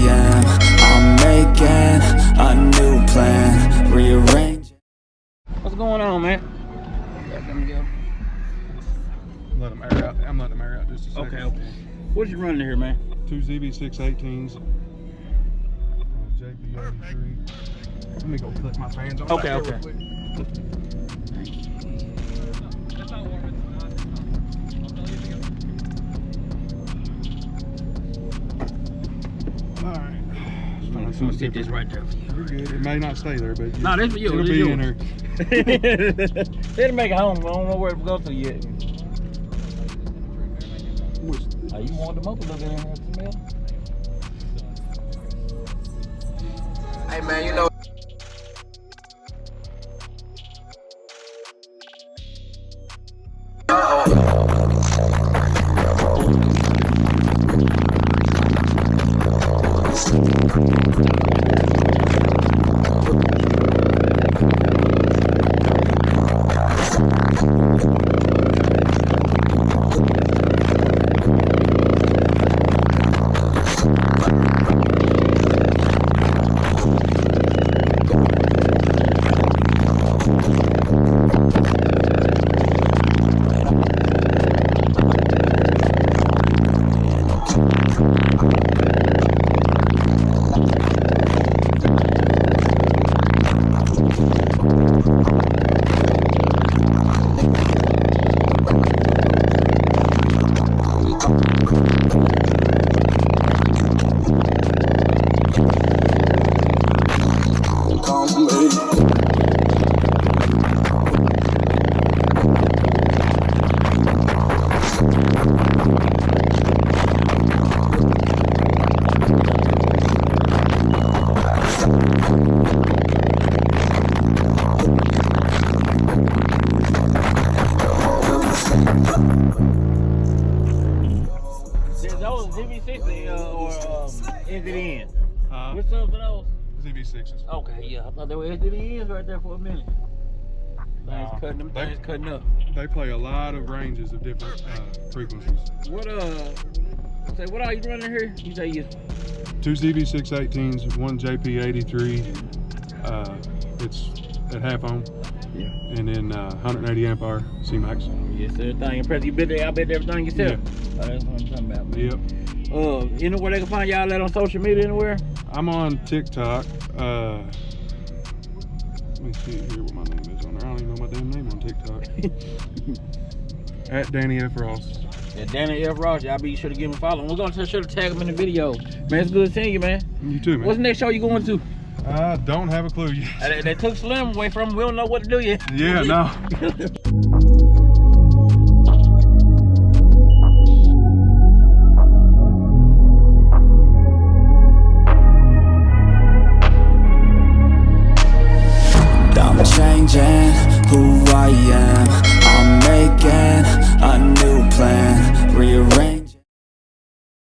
am. I'm making a new plan, rearranging. What's going on, man? Let them go. Let them air out. I'm letting them air out just a second. Okay. What you running here, man? 2 ZV6 18s. JP83. Let me go click my fans on. Okay. Alright. I'm gonna sit this right there for you. You're good. It may not stay there, but No, this for you. It'll be in there. It'll make it home. I don't know where to go to yet. You want them up a little bit in here, smell? Hey man, you know. Those ZV6 or SDNs? Which subs are those? ZV6s. Okay, yeah. I thought they were SDNs right there for a minute. Things cutting up. They play a lot of ranges of different frequencies. What what are you running here? You say you 2 ZV6 18s, 1 JP83. It's at half ohm. Yeah. And then 180 ampere C-Max. Yes, everything impressive. You been there, I bet everything yourself. Yeah. Oh, that's what I'm talking about, man. Yep. Anywhere they can find y'all at on social media anywhere? I'm on TikTok. Let me see here what my name is on there. I don't even know my damn name on TikTok. At Danny F. Ross. Yeah, Danny F. Ross. Y'all be sure to give him a follow. We're gonna sure to tag him in the video. Man, it's good seeing you, man. You too, man. What's the next show you going to? I don't have a clue yet. They took Slim away from him. We don't know what to do yet. Yeah, no. I'm changing who I am.